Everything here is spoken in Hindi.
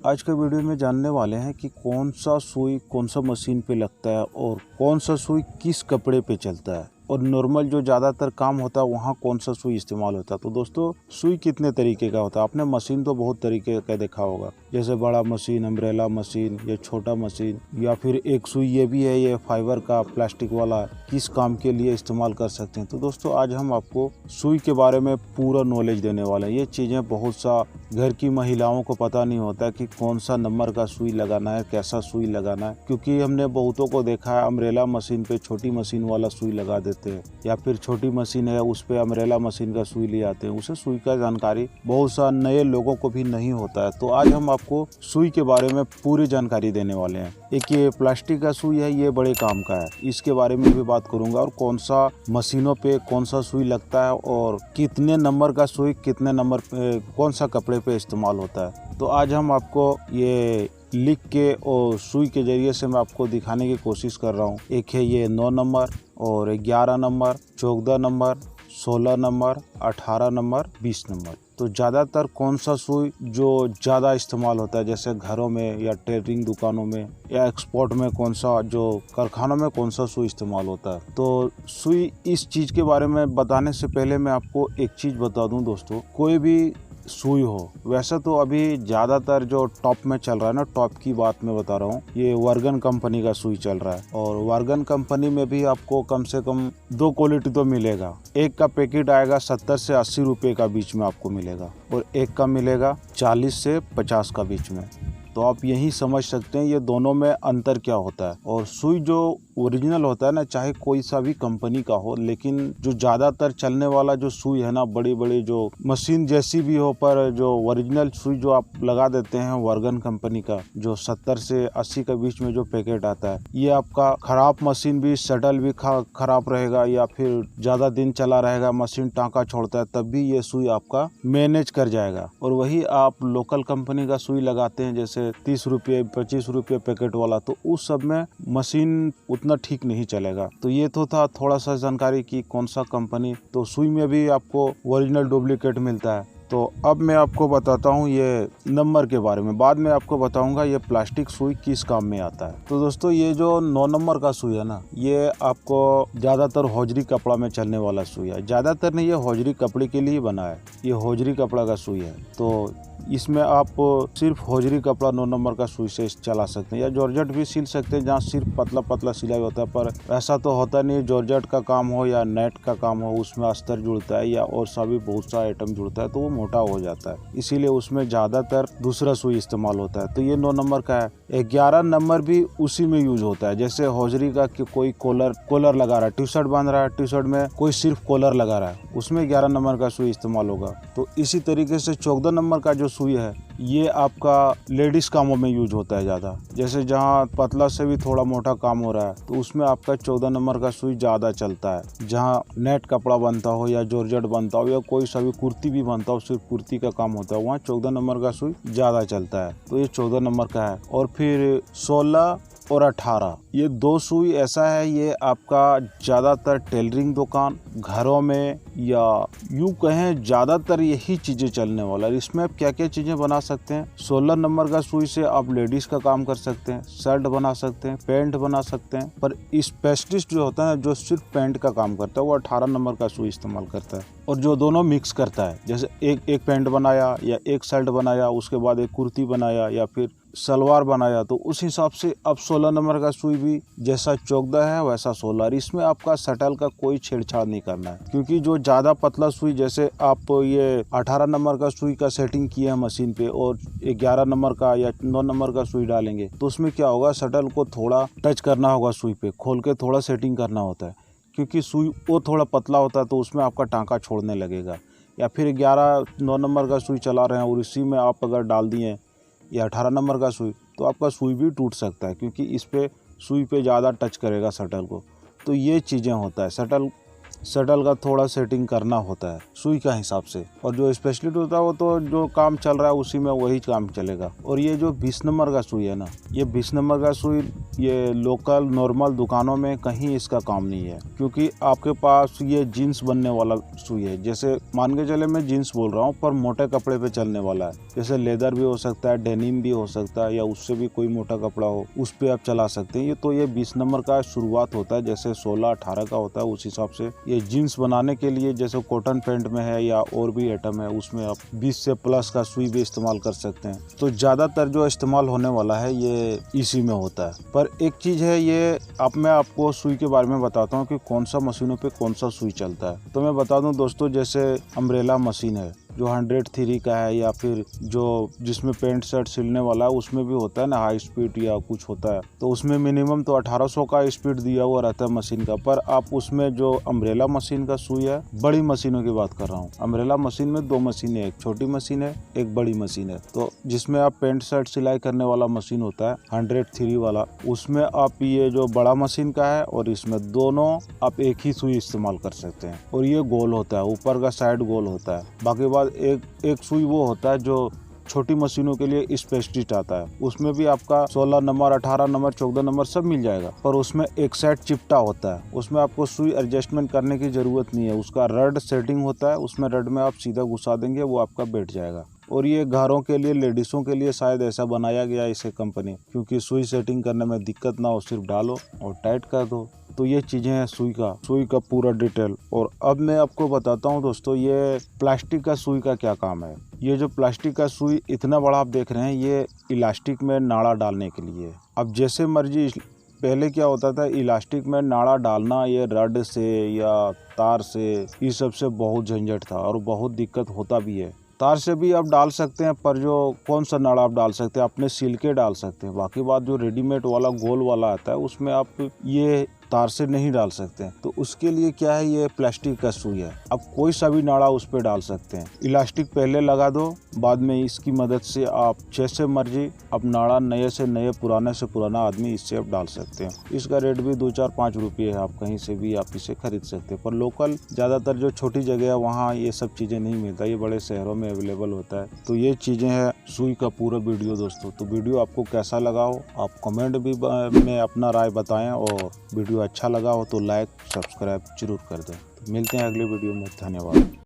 आज के वीडियो में जानने वाले हैं कि कौन सा सुई कौन सा मशीन पे लगता है और कौन सा सुई किस कपड़े पे चलता है और नॉर्मल जो ज़्यादातर काम होता है वहाँ कौन सा सुई इस्तेमाल होता है। तो दोस्तों सुई कितने तरीके का होता है, आपने मशीन तो बहुत तरीके का देखा होगा, जैसे बड़ा मशीन, अम्ब्रेला मशीन, ये छोटा मशीन, या फिर एक सुई ये भी है, ये फाइबर का प्लास्टिक वाला, किस काम के लिए इस्तेमाल कर सकते हैं। तो दोस्तों आज हम आपको सुई के बारे में पूरा नॉलेज देने वाले हैं। ये चीज़ें बहुत सा घर की महिलाओं को पता नहीं होता कि कौन सा नंबर का सुई लगाना है, कैसा सुई लगाना है, क्योंकि हमने बहुतों को देखा है अम्ब्रेला मशीन पे छोटी मशीन वाला सुई लगा देते हैं, या फिर छोटी मशीन है उस पे अम्ब्रेला मशीन का सुई ले आते हैं। उसे सुई का जानकारी बहुत सा नए लोगों को भी नहीं होता है। तो आज हम आपको सुई के बारे में पूरी जानकारी देने वाले हैं। एक ये प्लास्टिक का सुई है, ये बड़े काम का है, इसके बारे में भी बात करूंगा, और कौन सा मशीनों पे कौन सा सुई लगता है और कितने नंबर का सुई कितने नंबर पे कौन सा कपड़े पे इस्तेमाल होता है। तो आज हम आपको ये लिख के और सुई के जरिए से मैं आपको दिखाने की कोशिश कर रहा हूँ। एक है ये 9 नंबर और 11 number, 14 number, 16 number, 18 number, 20 number. तो ज़्यादातर कौन सा सुई जो ज़्यादा इस्तेमाल होता है, जैसे घरों में या टेलरिंग दुकानों में या एक्सपोर्ट में कौन सा, जो कारखानों में कौन सा सुई इस्तेमाल होता है। तो सुई इस चीज़ के बारे में बताने से पहले मैं आपको एक चीज़ बता दूं दोस्तों, कोई भी सुई हो, वैसे तो अभी ज़्यादातर जो टॉप में चल रहा है ना, टॉप की बात मैं बता रहा हूँ, ये वर्गन कंपनी का सुई चल रहा है। और वर्गन कंपनी में भी आपको कम से कम 2 क्वालिटी तो मिलेगा। एक का पैकेट आएगा 70 से 80 रुपये का बीच में आपको मिलेगा, और एक का मिलेगा 40 से 50 का बीच में। तो आप यही समझ सकते हैं ये दोनों में अंतर क्या होता है। और सुई जो ओरिजिनल होता है ना, चाहे कोई सा भी कंपनी का हो, लेकिन जो ज़्यादातर चलने वाला जो सुई है ना, बड़ी बड़ी जो मशीन जैसी भी हो, पर जो ओरिजिनल सुई जो आप लगा देते हैं वर्गन कंपनी का, जो 70 से 80 के बीच में जो पैकेट आता है, ये आपका खराब मशीन भी, शटल भी खराब रहेगा, या फिर ज़्यादा दिन चला रहेगा, मशीन टाँका छोड़ता है, तब भी ये सुई आपका मैनेज कर जाएगा। और वही आप लोकल कंपनी का सुई लगाते हैं, जैसे 30 रुपये 25 रुपये पैकेट वाला, तो उस सब में मशीन उतना ठीक नहीं चलेगा। तो ये तो था थोड़ा सा जानकारी की कौन सा कंपनी। तो सुई में भी आपको ओरिजिनल डुप्लीकेट मिलता है। तो अब मैं आपको बताता हूँ ये नंबर के बारे में, बाद में आपको बताऊंगा ये प्लास्टिक सुई किस काम में आता है। तो दोस्तों ये जो 9 नंबर का सुई है ना, ये आपको ज़्यादातर हौजरी कपड़ा में चलने वाला सुई है। ज़्यादातर नहीं, ये हौजरी कपड़े के लिए बना है, ये हौजरी कपड़ा का सुई है। तो इसमें आप सिर्फ हौजरी कपड़ा 9 नंबर का सुई से चला सकते हैं, या जॉर्जेट भी सिल सकते हैं जहाँ सिर्फ पतला पतला सिलाई होता है। पर ऐसा तो होता नहीं, जॉर्जेट का काम हो या नेट का काम हो, उसमें अस्तर जुड़ता है या और सा भी बहुत सा आइटम जुड़ता है, तो वो मोटा हो जाता है, इसीलिए उसमें ज़्यादातर दूसरा सुई इस्तेमाल होता है। तो ये 9 नंबर का है। 11 नंबर भी उसी में यूज होता है, जैसे हौजरी का कि कोई कॉलर लगा रहा है, टी शर्ट बांध रहा है, टी शर्ट में कोई सिर्फ कॉलर लगा रहा है, उसमें 11 नंबर का सुई इस्तेमाल होगा। तो इसी तरीके से 14 नंबर का जो सुई है, ये आपका लेडीज कामों में यूज होता है ज़्यादा, जैसे जहाँ पतला से भी थोड़ा मोटा काम हो रहा है, तो उसमें आपका 14 नंबर का सुई ज़्यादा चलता है। जहाँ नेट कपड़ा बनता हो या जॉर्जेट बनता हो या कोई सा भी कुर्ती भी बनता हो, सिर्फ कुर्ती का काम होता है, वहाँ 14 नंबर का सुई ज़्यादा चलता है। तो ये 14 नंबर का है। और फिर 16 और 18, ये 2 सुई ऐसा है, ये आपका ज़्यादातर टेलरिंग दुकान, घरों में, या यूँ कहें ज़्यादातर यही चीज़ें चलने वाला है। इसमें आप क्या क्या चीज़ें बना सकते हैं। 16 नंबर का सुई से आप लेडीज़ का काम कर सकते हैं, शर्ट बना सकते हैं, पैंट बना सकते हैं। पर स्पेशलिस्ट जो होता है, जो सिर्फ पैंट का काम करता है, वो 18 नंबर का सुई इस्तेमाल करता है, और जो दोनों मिक्स करता है, जैसे एक पैंट बनाया या एक शर्ट बनाया, उसके बाद एक कुर्ती बनाया या फिर सलवार बनाया, तो उस हिसाब से अब 16 नंबर का सुई भी जैसा 14 है वैसा 16। इसमें आपका शटल का कोई छेड़छाड़ नहीं करना है, क्योंकि जो ज़्यादा पतला सुई, जैसे आप ये 18 नंबर का सुई का सेटिंग किया है मशीन पे और 11 नंबर का या 9 नंबर का सुई डालेंगे, तो उसमें क्या होगा, शटल को थोड़ा टच करना होगा, सुई पे खोल के थोड़ा सेटिंग करना होता है, क्योंकि सुई वो थोड़ा पतला होता है, तो उसमें आपका टाँका छोड़ने लगेगा। या फिर 9 नंबर का सुई चला रहे हैं और इसी में आप अगर डाल दिए या 18 नंबर का सुई, तो आपका सुई भी टूट सकता है, क्योंकि इस पे सुई पे ज़्यादा टच करेगा शटल को। तो ये चीज़ें होता है, शटल शटल का थोड़ा सेटिंग करना होता है सुई का हिसाब से, और जो स्पेशलिस्ट होता है वो तो जो काम चल रहा है उसी में वही काम चलेगा। और ये जो 20 नंबर का सुई है ना, ये 20 नंबर का सुई ये लोकल नॉर्मल दुकानों में कहीं इसका काम नहीं है, क्योंकि आपके पास ये जीन्स बनने वाला सुई है। जैसे मान के चले मैं जीन्स बोल रहा हूँ, पर मोटे कपड़े पे चलने वाला है, जैसे लेदर भी हो सकता है, डेनिम भी हो सकता है, या उससे भी कोई मोटा कपड़ा हो उस पे आप चला सकते हैं। ये तो ये 20 नंबर का शुरुआत होता है, जैसे 16-18 का होता है। उस हिसाब से ये जीन्स बनाने के लिए जैसे कॉटन पैंट में है या और भी आइटम है, उसमें आप 20 से प्लस का सुई भी इस्तेमाल कर सकते हैं। तो ज्यादातर जो इस्तेमाल होने वाला है ये इसी में होता है। पर एक चीज है, ये अब मैं आपको सुई के बारे में बताता हूँ कि कौन सा मशीनों पे कौन सा सुई चलता है। तो मैं बता दूं दोस्तों, जैसे अम्ब्रेला मशीन है जो 103 का है, या फिर जो जिसमें पेंट शर्ट सिलने वाला है उसमें भी होता है ना हाई स्पीड या कुछ होता है, तो उसमें मिनिमम तो 1800 का स्पीड दिया हुआ रहता है मशीन का। पर आप उसमें जो अम्ब्रेला मशीन का सुई है, बड़ी मशीनों की बात कर रहा हूँ, अम्ब्रेला मशीन में 2 मशीन है, एक छोटी मशीन है, एक बड़ी मशीन है। तो जिसमें आप पेंट शर्ट सिलाई करने वाला मशीन होता है 103 वाला, उसमें आप ये जो बड़ा मशीन का है और इसमें दोनों आप एक ही सुई इस्तेमाल कर सकते हैं। और ये गोल होता है, ऊपर का साइड गोल होता है। बाकी बात एक सुई वो होता है जो छोटी मशीनों के लिए स्पेशलिस्ट आता है, उसमें भी आपका 16 नंबर, 18 नंबर, 14 नंबर सब मिल जाएगा, पर उसमें एक साइड चिपटा होता है, उसमें आपको सुई एडजस्टमेंट करने की जरूरत नहीं है। उसका रड सेटिंग होता है, उसमें रड में आप सीधा घुसा देंगे, वो आपका बैठ जाएगा। और ये घरों के लिए, लेडीज़ों के लिए शायद ऐसा बनाया गया है इसे कंपनी, क्योंकि सुई सेटिंग करने में दिक्कत ना हो, सिर्फ डालो और टाइट कर दो। तो ये चीज़ें हैं सुई का पूरा डिटेल। और अब मैं आपको बताता हूँ दोस्तों, ये प्लास्टिक का सुई का क्या काम है। ये जो प्लास्टिक का सुई इतना बड़ा आप देख रहे हैं, ये इलास्टिक में नाड़ा डालने के लिए। अब जैसे मर्जी, पहले क्या होता था, इलास्टिक में नाड़ा डालना ये रड से या तार से, इस सब से बहुत झंझट था और बहुत दिक्कत होता भी है। तार से भी आप डाल सकते हैं, पर जो कौन सा नाड़ा आप डाल सकते हैं, अपने सिल के डाल सकते हैं। बाकी बात जो रेडीमेड वाला गोल वाला आता है, उसमें आप ये तार से नहीं डाल सकते हैं। तो उसके लिए क्या है, ये प्लास्टिक का सुई है। अब कोई सा भी नाड़ा उस पर डाल सकते हैं। इलास्टिक पहले लगा दो, बाद में इसकी मदद से आप जैसे मर्जी अब नाड़ा नए से नए, पुराने से पुराना आदमी इससे आप डाल सकते हैं। इसका रेट भी 2-4-5 रुपये है, आप कहीं से भी आप इसे खरीद सकते हैं। पर लोकल ज़्यादातर जो छोटी जगह है वहाँ ये सब चीज़ें नहीं मिलता, ये बड़े शहरों में अवेलेबल होता है। तो ये चीज़ें हैं सुई का पूरा वीडियो दोस्तों। तो वीडियो आपको कैसा लगा हो आप कमेंट भी में अपना राय बताएं, और वीडियो अच्छा लगा हो तो लाइक सब्सक्राइब जरूर कर दें। तो मिलते हैं अगले वीडियो में, धन्यवाद।